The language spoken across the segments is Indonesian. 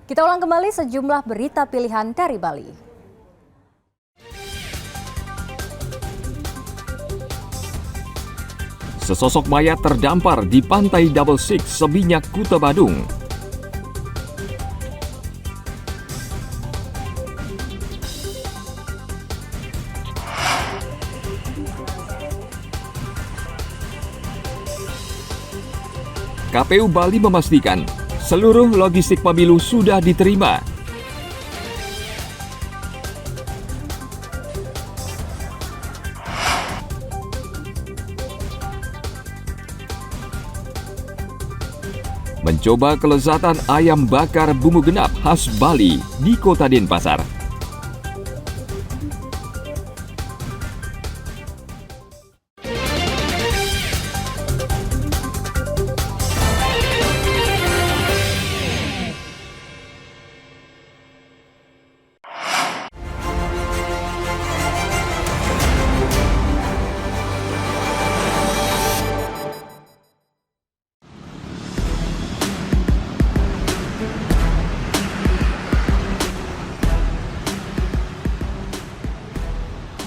Kita ulang kembali sejumlah berita pilihan dari Bali. Sesosok mayat terdampar di pantai Double Six, Seminyak, Kuta Badung. KPU Bali memastikan seluruh logistik pemilu sudah diterima. Mencoba kelezatan ayam bakar bumbu genap khas Bali di Kota Denpasar.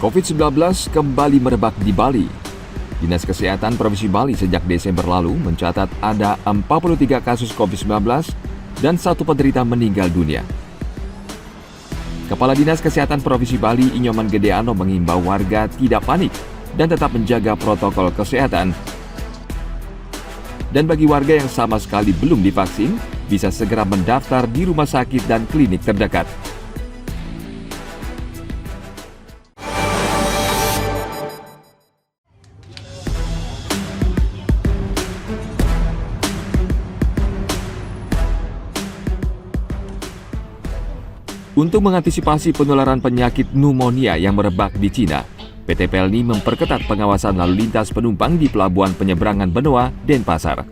COVID-19 kembali merebak di Bali. Dinas Kesehatan Provinsi Bali sejak Desember lalu mencatat ada 43 kasus COVID-19 dan 1 penderita meninggal dunia. Kepala Dinas Kesehatan Provinsi Bali Inyoman Gedeano mengimbau warga tidak panik dan tetap menjaga protokol kesehatan. Dan bagi warga yang sama sekali belum divaksin, bisa segera mendaftar di rumah sakit dan klinik terdekat. Untuk mengantisipasi penularan penyakit pneumonia yang merebak di Cina, PT Pelni memperketat pengawasan lalu lintas penumpang di Pelabuhan Penyeberangan Benoa, Denpasar.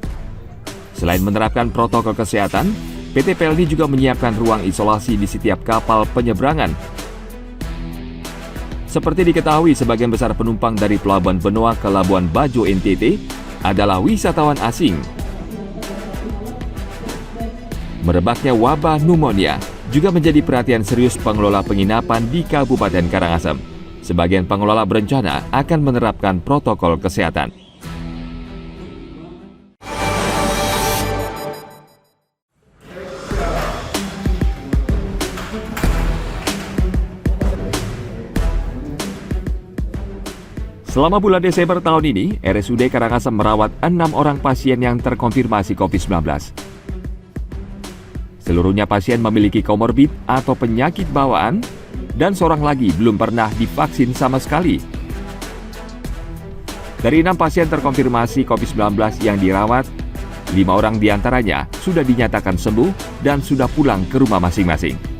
Selain menerapkan protokol kesehatan, PT Pelni juga menyiapkan ruang isolasi di setiap kapal penyeberangan. Seperti diketahui, sebagian besar penumpang dari Pelabuhan Benoa ke Labuan Bajo NTT adalah wisatawan asing. Merebaknya wabah pneumonia juga menjadi perhatian serius pengelola penginapan di Kabupaten Karangasem. Sebagian pengelola berencana akan menerapkan protokol kesehatan. Selama bulan Desember tahun ini, RSUD Karangasem merawat 6 orang pasien yang terkonfirmasi COVID-19. Seluruhnya pasien memiliki komorbid atau penyakit bawaan dan seorang lagi belum pernah divaksin sama sekali. Dari 6 pasien terkonfirmasi COVID-19 yang dirawat, 5 orang diantaranya sudah dinyatakan sembuh dan sudah pulang ke rumah masing-masing.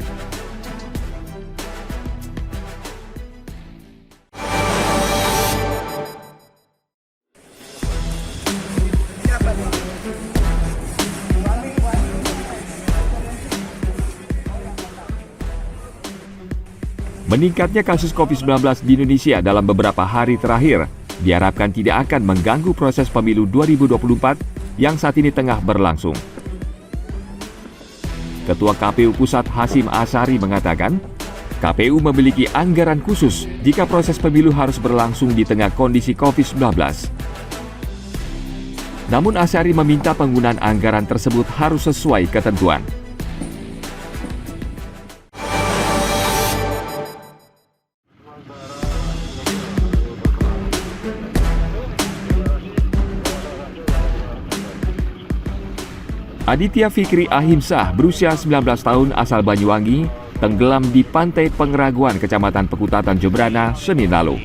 Meningkatnya kasus COVID-19 di Indonesia dalam beberapa hari terakhir diharapkan tidak akan mengganggu proses pemilu 2024 yang saat ini tengah berlangsung. Ketua KPU Pusat Hasyim Asyari mengatakan, KPU memiliki anggaran khusus jika proses pemilu harus berlangsung di tengah kondisi COVID-19. Namun Asyari meminta penggunaan anggaran tersebut harus sesuai ketentuan. Aditya Fikri Ahimsah berusia 19 tahun asal Banyuwangi tenggelam di Pantai Pengraguan, Kecamatan Pekutatan, Jembrana, Senin lalu.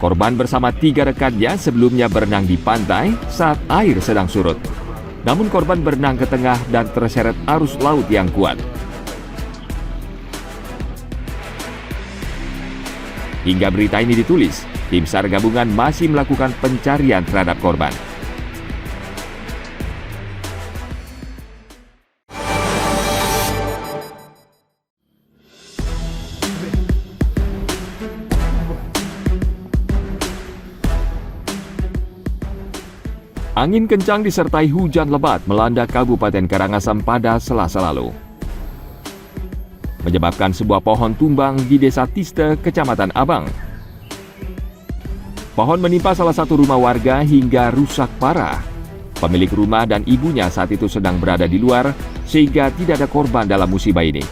Korban bersama 3 rekannya sebelumnya berenang di pantai saat air sedang surut. Namun korban berenang ke tengah dan terseret arus laut yang kuat. Hingga berita ini ditulis, tim SAR gabungan masih melakukan pencarian terhadap korban. Angin kencang disertai hujan lebat melanda Kabupaten Karangasem pada Selasa lalu, menyebabkan sebuah pohon tumbang di Desa Tiste, Kecamatan Abang. Pohon menimpa salah satu rumah warga hingga rusak parah. Pemilik rumah dan ibunya saat itu sedang berada di luar, sehingga tidak ada korban dalam musibah ini.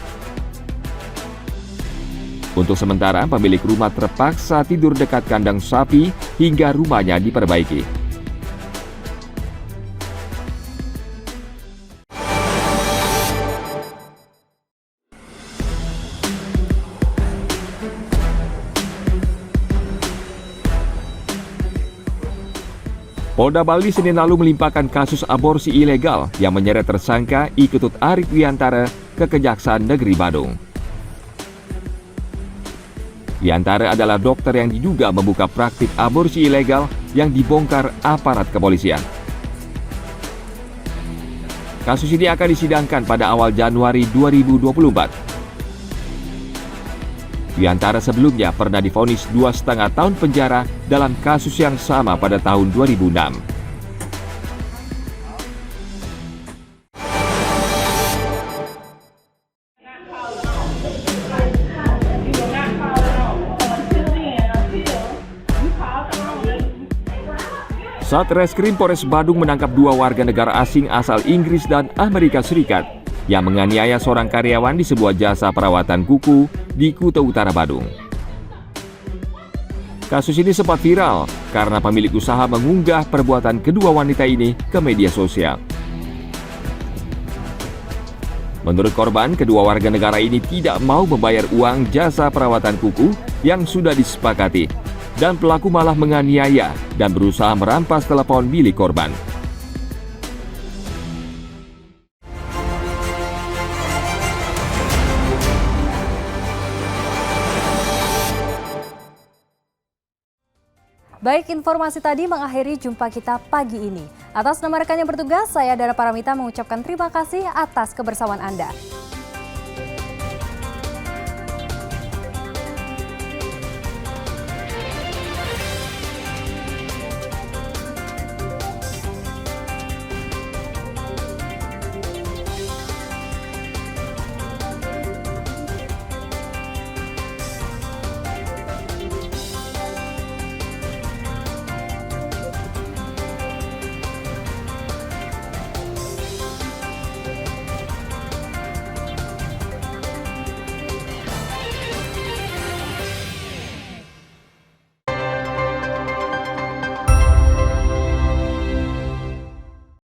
Untuk sementara, pemilik rumah terpaksa tidur dekat kandang sapi hingga rumahnya diperbaiki. Polda Bali Senin lalu melimpahkan kasus aborsi ilegal yang menyeret tersangka Iketut Arik Wiantara ke Kejaksaan Negeri Badung. Wiantara adalah dokter yang diduga membuka praktik aborsi ilegal yang dibongkar aparat kepolisian. Kasus ini akan disidangkan pada awal Januari 2024. Wiantara sebelumnya pernah divonis 2,5 tahun penjara dalam kasus yang sama pada tahun 2006. Satreskrim Polres Badung menangkap 2 warga negara asing asal Inggris dan Amerika Serikat yang menganiaya seorang karyawan di sebuah jasa perawatan kuku di Kuta Utara, Badung. Kasus ini sempat viral karena pemilik usaha mengunggah perbuatan kedua wanita ini ke media sosial. Menurut korban, kedua warga negara ini tidak mau membayar uang jasa perawatan kuku yang sudah disepakati, dan pelaku malah menganiaya dan berusaha merampas telepon milik korban. Baik, informasi tadi mengakhiri jumpa kita pagi ini. Atas nama rekan yang bertugas, saya Dara Paramita mengucapkan terima kasih atas kebersamaan Anda.